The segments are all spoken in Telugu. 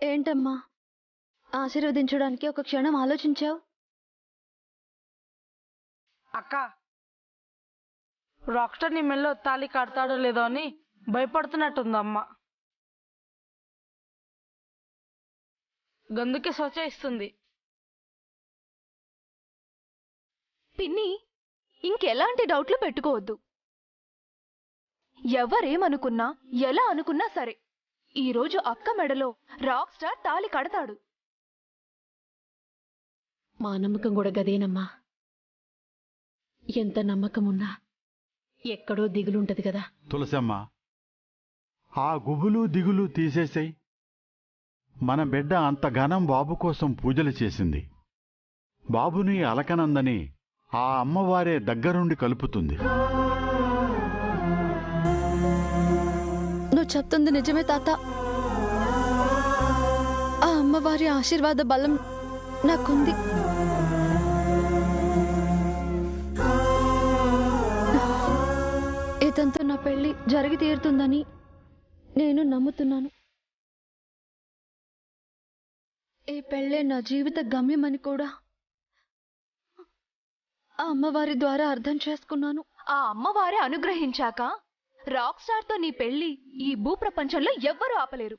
ఏంటమ్మా ఆశీర్వదించడానికి ఒక క్షణం ఆలోచించావు? అక్క, రాక్ స్టార్ నీ మెల్లో తాళి కడతాడో లేదో అని భయపడుతున్నట్టుందమ్మ. గందుకే సోచయిస్తుంది. పిన్ని, ఇంకెలాంటి డౌట్లు పెట్టుకోవద్దు. ఎవరేమనుకున్నా ఎలా అనుకున్నా సరే, ఈరోజు అక్క మెడలో రాక్ స్టార్ తాళి కడతాడు. మా నమ్మకం కూడా గదేనమ్మా. ఎంత నమ్మకమున్నా ఎక్కడో దిగులుంటది కదా. తులసమ్మ, ఆ గుబులు దిగులు తీసేసాయి. మన బిడ్డ అంత ఘనం బాబు కోసం పూజలు చేసింది. బాబుని అలకనందని ఆ అమ్మవారే దగ్గరుండి కలుపుతుంది. నువ్వు చెప్తుంది నిజమే తాత. ఆ అమ్మవారి ఆశీర్వాద బలం నాకుంది. ఇదంతా నా పెళ్లి జరిగి తీరుతుందని నేను నమ్ముతున్నాను. ఈ పెళ్ళే నా జీవిత గమ్యమని కూడా ఆ అమ్మవారి ద్వారా అర్థం చేసుకున్నాను. ఆ అమ్మవారే అనుగ్రహించాక రాక్ స్టార్ తో నీ పెళ్లి ఈ భూప్రపంచంలో ఎవ్వరూ ఆపలేరు.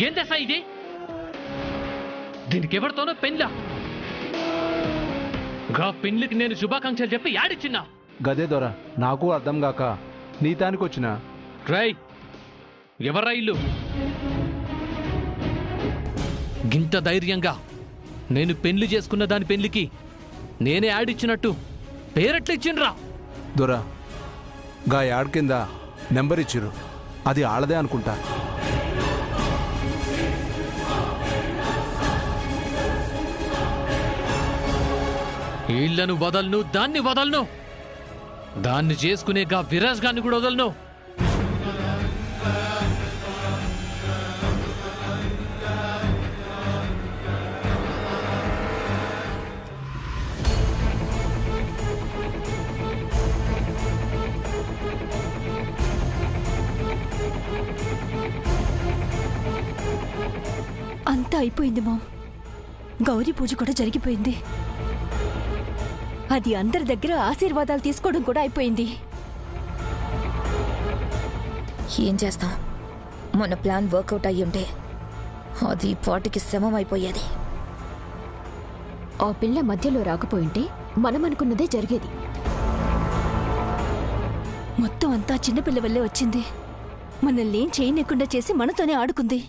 ఏం తెసా ఇది? దీనికి ఎవరితోనో పెళ్ళా? గా పెళ్లికి నేను శుభాకాంక్షలు చెప్పి యాడిచ్చిన్నా? గదే దొర, నాకు అర్థం కాక నీతానికి వచ్చిన. రై, ఎవర్రా ఇల్లు? గింత ధైర్యంగా నేను పెళ్లి చేసుకున్న దాని పెళ్లికి నేనే యాడిచ్చినట్టు పేరెట్లిచ్చిండ్రా? దొర, గా యాడ్ కింద నెంబర్ ఇచ్చిర్రు, అది ఆళ్ళదే అనుకుంటా. ఇళ్లను వదలను, దాన్ని వదలను, దాన్ని చేసుకునే గా విరాజ్ గాన్ని కూడా వదలను. అంతా అయిపోయింది మామ్. గౌరీ పూజ కూడా జరిగిపోయింది. అది అందరి దగ్గర ఆశీర్వాదాలు తీసుకోవడం కూడా అయిపోయింది. ఏం చేస్తాం? మన ప్లాన్ వర్కౌట్ అయ్యుంటే అది పాటికి శమం అయిపోయేది. ఆ పిల్ల మధ్యలో రాకపోయింటే మనం అనుకున్నదే జరిగేది. మొత్తం అంతా చిన్నపిల్ల వల్లే వచ్చింది. మనల్ని ఏం చేయనీయకుండా చేసి మనతోనే ఆడుకుంది.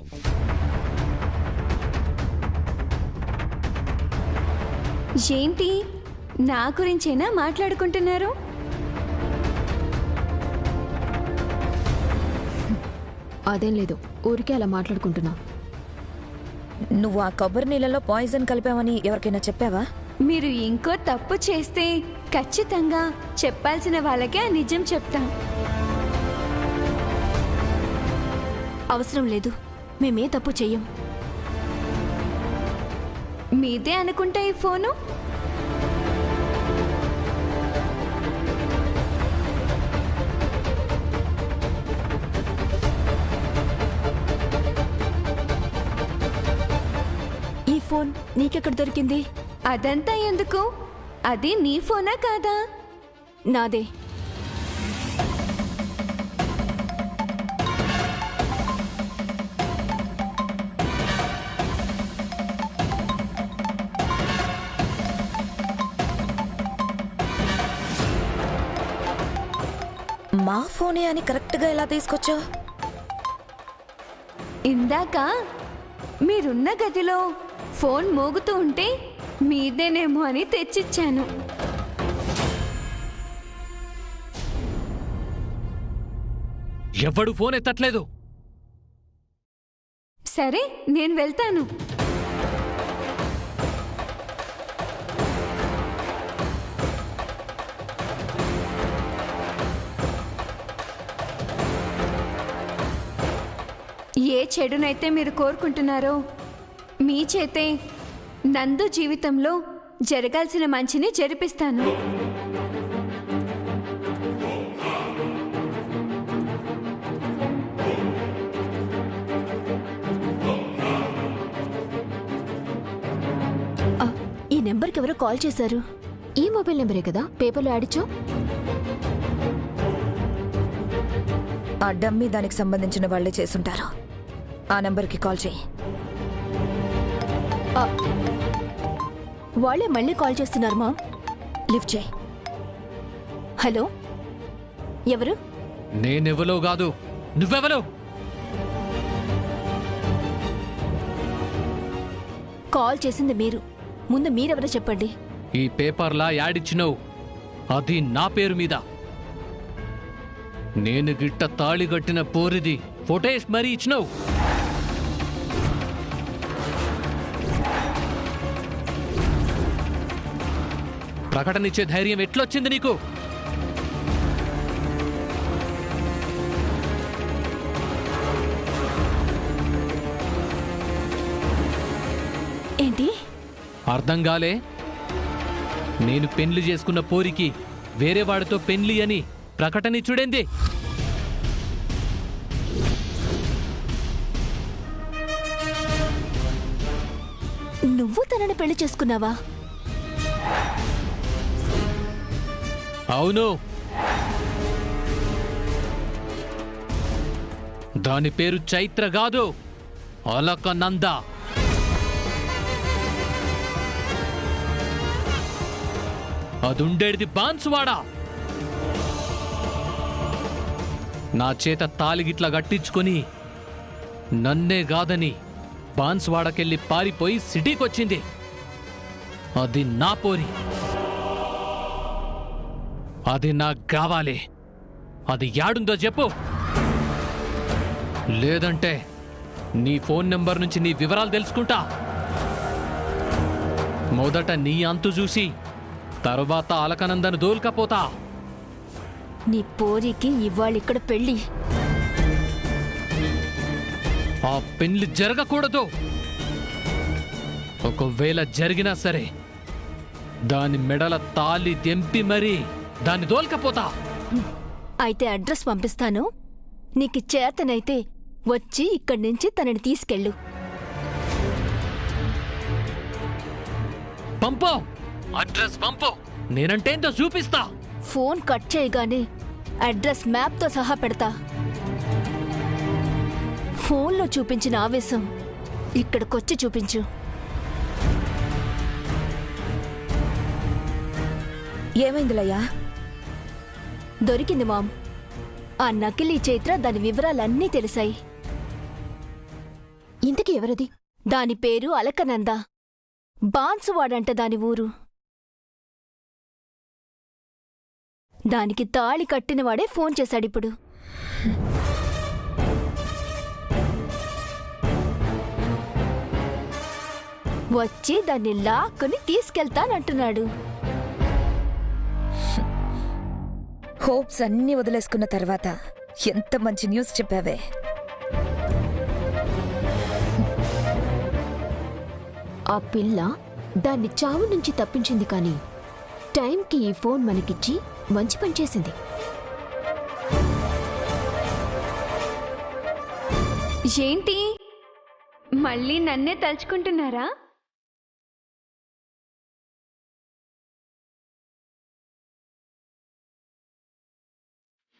ఏంటి, నా గురించేనా మాట్లాడుకుంటున్నారు? అదేం లేదు, ఊరికే అలా మాట్లాడుకుంటున్నాం. నువ్వు ఆ కొబ్బరి నీళ్ళలో పాయిజన్ కలిపావని ఎవరికైనా చెప్పావా? మీరు ఇంకో తప్పు చేస్తే ఖచ్చితంగా చెప్పాల్సిన వాళ్ళకే ఆ నిజం చెప్తాం. అవసరం లేదు, మేమే తప్పు చెయ్యం. మీదే అనుకుంటా ఈ ఫోను. ఈ ఫోన్ నీకెక్కడ దొరికింది? అదంతా ఎందుకు? అది నీ ఫోనా కాదా? నాదే. మా ఫోనే అని కరెక్ట్గా ఎలా తీసుకొచ్చావు? ఇందాక మీరున్న గదిలో ఫోన్ మోగుతూ ఉంటే మీదేనేమో అని తెచ్చిచ్చాను. ఎవడు ఫోన్ ఎత్తట్లేదు. సరే నేను వెళ్తాను. ఏ చెడునైతే మీరు కోరుకుంటున్నారో మీ చేతే నందు జీవితంలో జరగాల్సిన మంచిని జరిపిస్తాను. ఈ నెంబర్కి ఎవరో కాల్ చేశారు. ఈ మొబైల్ నెంబరే కదా పేపర్లో యాడిచ్చో. ఆ డమ్మీ దానికి సంబంధించిన వాళ్లే చేసుంటారు. ఆ నంబర్కి కాల్ చేయి. వాళ్ళే మళ్ళీ కాల్ చేస్తున్నారు మా. లిఫ్ట్ చేయి. హలో, ఎవరు? నేనెవలో కాదు, నువ్వెవలో? కాల్ చేసింది మీరు. ముందు మీరెవరో చెప్పండి. ఈ పేపర్లా యాడిచ్చినావు, అది నా పేరు మీద. నేను గిట్ట తాళిగట్టిన పోరిది ఫోటేష్ మరీ ఇచ్చినావు. ప్రకటనిచ్చే ధైర్యం ఎట్లొచ్చింది నీకు? ఏంటి అర్థం గాలే? నేను పెళ్లి చేసుకున్న పోరికి వేరే వాడితో పెళ్లి అని ప్రకటనిచ్చుడేంది? నువ్వు తనని పెళ్లి చేసుకున్నావా? అవును. దాని పేరు చైత్ర కాదు, అలకనంద. అదుండేది బాన్సువాడా. నా చేత తాలిగిట్లా గట్టించుకొని నన్నే కాదని బాన్సువాడకెళ్ళి పారిపోయి సిటీకొచ్చింది. అది నా పోరి. అది నాకు కావాలి. అది యాడుందో చెప్పు, లేదంటే నీ ఫోన్ నెంబర్ నుంచి నీ వివరాలు తెలుసుకుంటా. మొదట నీ అంతు చూసి తరువాత అలకనందను దోల్కపోతా. నీ పోరికి ఇవాళిక్కడ పెళ్లి. ఆ పెళ్లి జరగకూడదు. ఒకవేళ జరిగినా సరే దాని మెడల తాళి తెంపి మరీ దాన్ని దోల్కపోతా. అయితే అడ్రస్ పంపిస్తాను. నీకు చేతనైతే వచ్చి ఇక్కడి నుంచి తనని తీసుకెళ్ళు. పంపో, అడ్రస్ పంపో. నేనంటేంతో చూపిస్తా. ఫోన్ కట్ చేయగానే అడ్రస్ మ్యాప్తో సహా పెడతా. ఫోన్లో చూపించిన ఆవేశం ఇక్కడికొచ్చి చూపించు. ఏమైందిలయ్యా? దొరికింది మామ్. ఆ నకిలీ చైత్ర దాని వివరాలన్నీ తెలిసాయి. ఇంతకీ ఎవరది? దాని పేరు అలకనంద. బాన్సువాడంట దాని ఊరు. దానికి తాళి కట్టినవాడే ఫోన్ చేశాడిప్పుడు. వచ్చి దాన్ని లాక్కుని తీసుకెళ్తానంటున్నాడు. హోప్స్ అన్నీ వదిలేసుకున్న తర్వాత ఎంత మంచి న్యూస్ చెప్పావే. ఆ పిల్ల దాన్ని చావు నుంచి తప్పించింది, కానీ టైంకి ఈ ఫోన్ మనకిచ్చి మంచి పని చేసింది. ఏంటి మళ్ళీ నన్నే తలుచుకుంటున్నారా?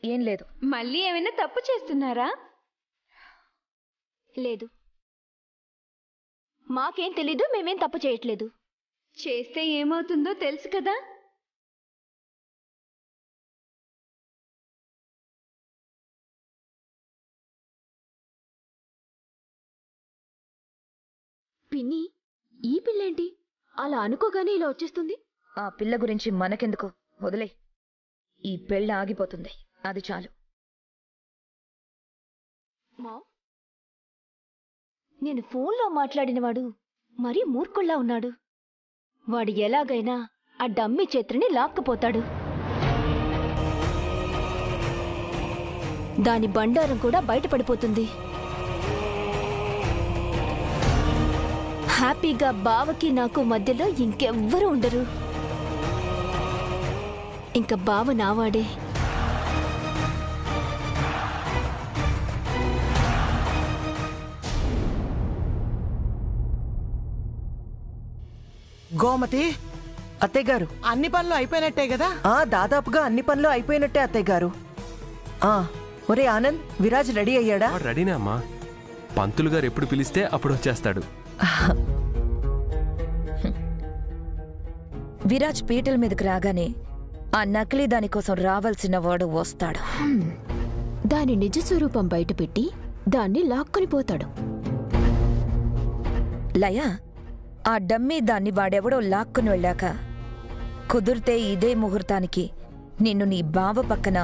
ఏం లేదు. మళ్ళీ ఏమైనా తప్పు చేస్తున్నారా? లేదు, మాకేం తెలీదు, మేమేం తప్పు చేయట్లేదు. చేస్తే ఏమవుతుందో తెలుసు కదా. పిన్ని, ఈ పిల్లేంటి అలా అనుకోగానే ఇలా వచ్చేస్తుంది? ఆ పిల్ల గురించి మనకెందుకు, వదిలే. ఈ పెళ్ళ ఆగిపోతుంది, అది చాలు. నేను ఫోన్లో మాట్లాడినవాడు మరీ మూర్ఖుల్లా ఉన్నాడు. వాడు ఎలాగైనా ఆ డమ్మి చేతిని లాక్కుపోతాడు. దాని బండారం కూడా బయటపడిపోతుంది. హ్యాపీగా బావకి నాకు మధ్యలో ఇంకెవ్వరూ ఉండరు. ఇంక బావ నావాడే. గోమతి, అత్తయ్య గారు, అన్ని పనులు అయిపోయినట్టే కదా? దాదాపుగా అన్ని పనులు అయిపోయినట్టే అత్తయ్య గారు. ఒరే ఆనంద్, విరాజ్ రెడీ అయ్యాడా? రెడీనే అమ్మా. పంతులు గారు ఎప్పుడు పిలిస్తే అప్పుడు వచ్చేస్తాడు. విరాజ్ పీటల మీదకి రాగానే ఆ నకిలీ దానికోసం రావాల్సిన వాడు వస్తాడు. దాని నిజ స్వరూపం బయటపెట్టి దాన్ని లాక్కొని పోతాడు. లయ, ఆ డమ్మీ దాన్ని వాడెవడో లాక్కుని వెళ్ళాక కుదిరితే ఇదే ముహూర్తానికి నిన్ను నీ బావ పక్కన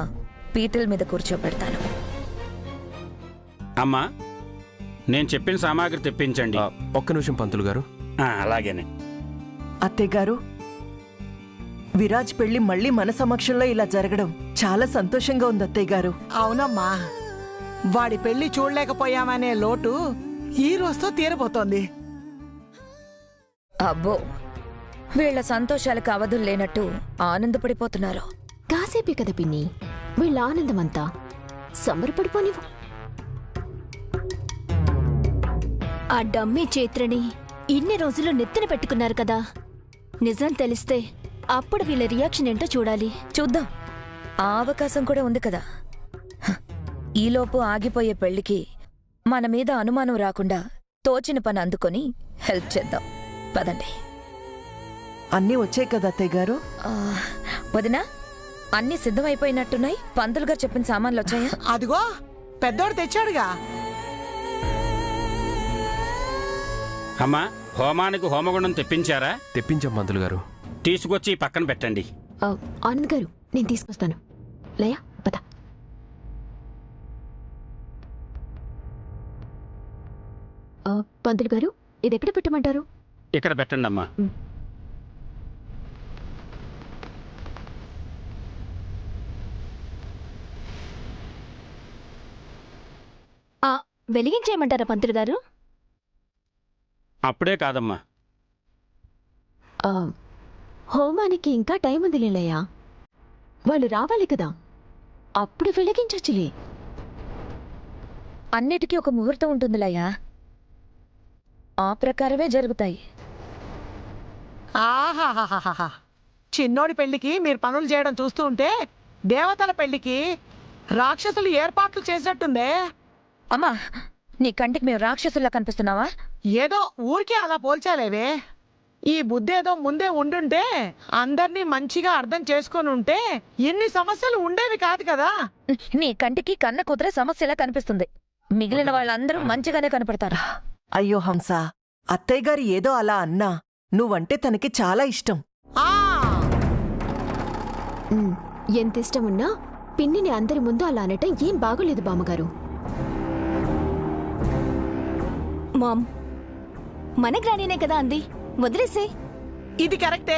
పీటల మీద కూర్చోబెడతాను. అమ్మా, నేను చెప్పిన సామాగ్రి తెప్పించండి. ఒక్క నిమిషం పంతులు గారు. అలాగేనే. అత్తయ్య గారు, విరాజ్ పెళ్లి మళ్ళీ మన సమక్షంలో ఇలా జరగడం చాలా సంతోషంగా ఉంది అత్తయ్య గారు. అవునమ్మా, వాడి పెళ్లి చూడలేకపోయామనే లోటు ఈ రోజుతో తీరబోతోంది. అబ్బో, వీళ్ల సంతోషాలకు అవధులు లేనట్టు ఆనందపడిపోతున్నారు. కాసేపే కదా పిన్ని, వీళ్ళ ఆనందమంతా. సంబరపడిపోనివ్వు. ఆ డమ్మీ చేత్రని ఇన్ని రోజులు నెత్తిన పెట్టుకున్నారు కదా, నిజం తెలిస్తే అప్పుడు వీళ్ళ రియాక్షన్ ఏంటో చూడాలి. చూద్దాం, ఆ అవకాశం కూడా ఉంది కదా. ఈలోపు ఆగిపోయే పెళ్లికి మన మీద అనుమానం రాకుండా తోచిన పని అందుకొని హెల్ప్ చేద్దాం. పదండి. అన్నీ వచ్చాయి కదా అత్తయ్య గారు? వదినా, అన్నీ సిద్ధమైపోయినట్టున్నాయి. పంతులు గారు చెప్పిన సామాన్లు వచ్చాయా? అదిగో పెద్దోడు తెచ్చాడుగా. అమ్మా, హోమానికి హోమగుండం తెప్పించారా? తెప్పించాం పంతులు గారు. తీసుకొచ్చి పక్కన పెట్టండి. ఆనంద్ గారు, నేను తీసుకొస్తాను. లయ, పద. పంతులు గారు, ఇది ఎక్కడ పెట్టమంటారు? ఇక్కడ పెట్టండి అమ్మా. వెలిగించేయమంటారా పంతులు గారు? అప్పుడే కాదమ్మా. హోమానికి ఇంకా టైం ఉంది లేలయ్యా. వాళ్ళు రావాలి కదా, అప్పుడు వెలిగించచ్చులే. అన్నిటికీ ఒక ముహూర్తం ఉంటుంది లయ్యా, ఆ ప్రకారమే జరుగుతాయి. ఆహాహాహాహా, చిన్నోడి పెళ్లికి మీరు పనులు చేయడం చూస్తూ ఉంటే దేవతల పెళ్లికి రాక్షసులు ఏర్పాట్లు చేసినట్టుందే. అమ్మా, నీ కంటికి మేము రాక్షసుల్లా కనిపిస్తున్నావా? ఏదో ఊరికే అలా పోల్చాలేవే. ఈ బుద్ధేదో ముందే ఉండుంటే, అందర్నీ మంచిగా అర్థం చేసుకొని ఉంటే ఎన్ని సమస్యలు ఉండేవి కాదు కదా. నీ కంటికి కన్న కుదిరే సమస్యలా కనిపిస్తుంది. మిగిలిన వాళ్ళందరూ మంచిగానే కనపడతారు. అయ్యో హంస, అత్తయ్య గారు ఏదో అలా అన్నా నువ్వంటే తనకి చాలా ఇష్టం. ఎంత ఇష్టమున్నా పిన్నిని అందరి ముందు అలా అనటం ఏం బాగోలేదు బామ్మగారు. మామ్, మన గ్రానీనే కదా అంది, వదిలేసే. ఇది కరెక్టే.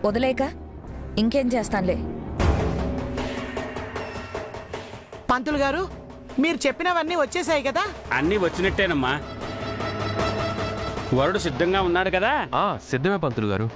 వదిలేక ఇంకేం చేస్తానులే. పంతులు గారు, మీరు చెప్పినవన్నీ వచ్చేసాయి కదా? అన్నీ వచ్చినట్టేనమ్మా. వరుడు సిద్ధంగా ఉన్నాడు కదా? సిద్ధమే పంతులు గారు.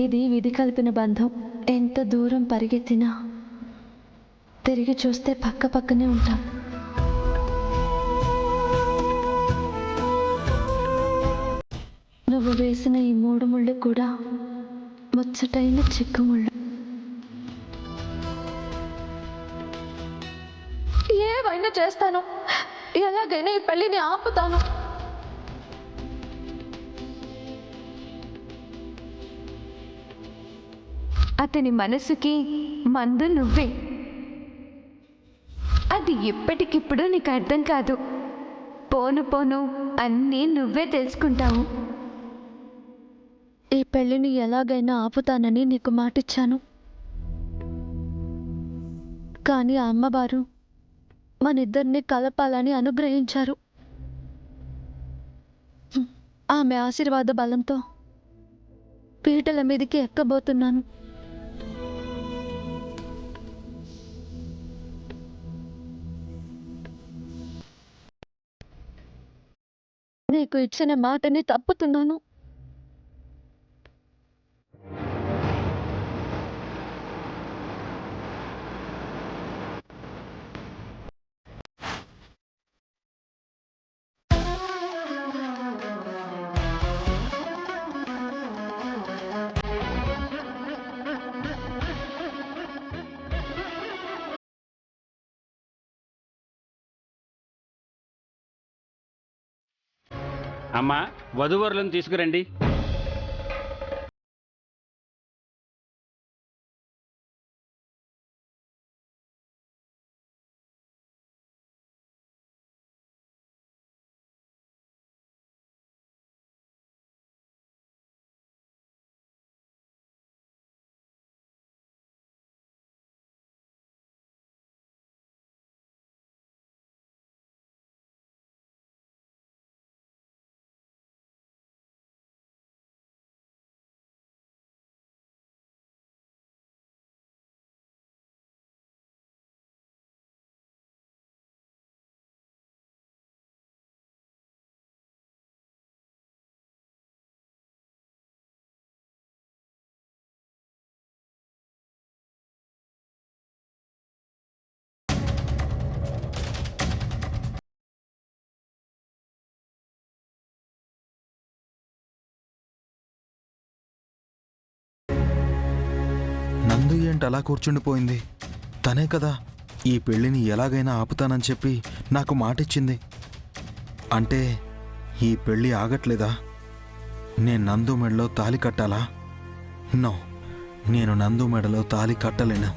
ఇది విధి కలిపిన బంధం. ఎంత దూరం పరిగెత్తినా తిరిగి చూస్తే పక్క పక్కనే ఉంటాం. నువ్వు వేసిన ఈ 3 ముళ్ళు కూడా ముచ్చటైన చిక్కుముళ్ళు. ఏవైనా చేస్తాను. ఎలాగైనా ఈ పెళ్లిని ఆపుతాను. అతని మనసుకి మందు నువ్వే. అది ఇప్పటికిప్పుడు నీకు అర్థం కాదు. పోను పోను అన్నీ నువ్వే తెలుసుకుంటావు. ఈ పెళ్లిని ఎలాగైనా ఆపుతానని నీకు మాటిచ్చాను. కానీ ఆ అమ్మవారు మనిద్దరిని కలపాలని అనుగ్రహించారు. ఆమె ఆశీర్వాద బలంతో పీటల మీదకి ఎక్కబోతున్నాను. నీకు ఇచ్చిన మాటని తప్పుతున్నాను. అమ్మా, వధూవరులను తీసుకురండి. నందు ఏంటి అలా కూర్చుండిపోయింది? తనే కదా ఈ పెళ్లిని ఎలాగైనా ఆపుతానని చెప్పి నాకు మాటిచ్చింది. అంటే ఈ పెళ్లి ఆగట్లేదా? నేను నందు మెడలో తాళి కట్టాలా? నో, నేను నందు మెడలో తాళి కట్టలేను.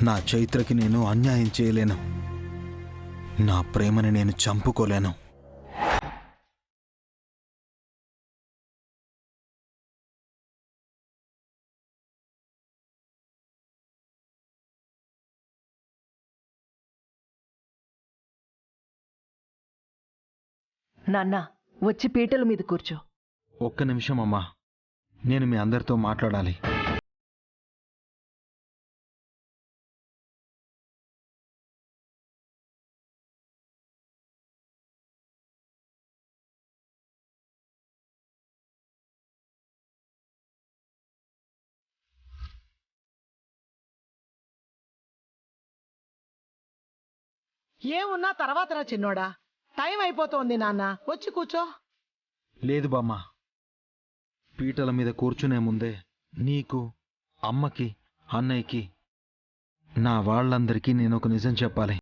నా చైత్రకి నేను అన్యాయం చేయలేను. నా ప్రేమని నేను చంపుకోలేను. నాన్న, వచ్చి పీటల మీద కూర్చో. ఒక్క నిమిషం అమ్మా, నేను మీ అందరితో మాట్లాడాలి. ఏమున్నా తర్వాత రా చిన్నోడా. టైం అయిపోతోంది నాన్న, వచ్చి కూర్చో. లేదు బామ్మ, పీటల మీద కూర్చునే ముందే నీకు, అమ్మకి, అన్నయ్యకి, నా వాళ్ళందరికీ నేను ఒక నిజం చెప్పాలి.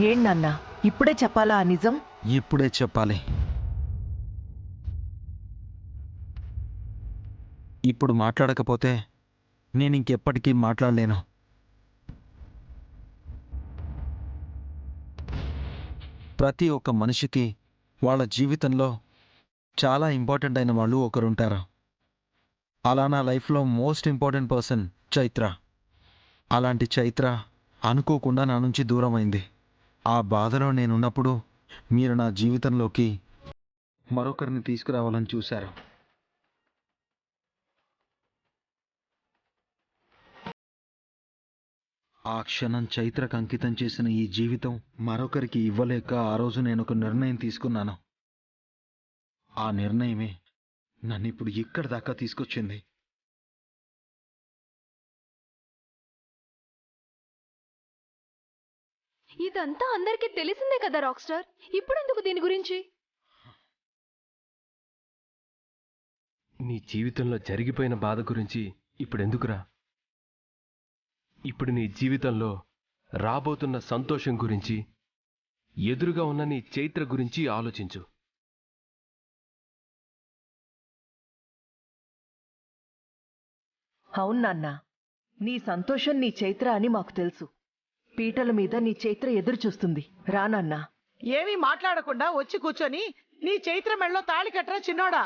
ఏంటన్నా, ఇప్పుడే చెప్పాలా ఆ నిజం? ఇప్పుడే చెప్పాలి. ఇప్పుడు మాట్లాడకపోతే నేను ఇంకెప్పటికీ మాట్లాడలేను. ప్రతి ఒక్క మనిషికి వాళ్ళ జీవితంలో చాలా ఇంపార్టెంట్ అయిన వాళ్ళు ఒకరుంటారు. అలా నా లైఫ్లో మోస్ట్ ఇంపార్టెంట్ పర్సన్ చైత్ర. అలాంటి చైత్ర అనుకోకుండా నా నుంచి దూరమైంది. ఆ బాధలో నేనున్నప్పుడు మీరు నా జీవితంలోకి మరొకరిని తీసుకురావాలని చూశారు. ఆ క్షణం చైత్రకు అంకితం చేసిన ఈ జీవితం మరొకరికి ఇవ్వలేక ఆ రోజు నేను ఒక నిర్ణయం తీసుకున్నాను. ఆ నిర్ణయమే నన్ను ఇప్పుడు ఇక్కడి దాకా తీసుకొచ్చింది. ఇదంతా అందరికీ తెలిసిందే కదా రాక్ స్టార్. ఇప్పుడెందుకు దీని గురించి? నీ జీవితంలో జరిగిపోయిన బాధ గురించి ఇప్పుడెందుకురా? ఇప్పుడు నీ జీవితంలో రాబోతున్న సంతోషం గురించి, ఎదురుగా ఉన్న నీ చైత్ర గురించి ఆలోచించు. అవును నాన్న, నీ సంతోషం నీ చైత్ర అని మాకు తెలుసు. పీటల మీద నీ చైత్ర ఎదురు చూస్తుంది. రా నాన్నా. ఏమీ మాట్లాడకుండా వచ్చి కూర్చొని నీ చైత్ర మెళ్ళలో తాళి కట్టరా చిన్నోడా.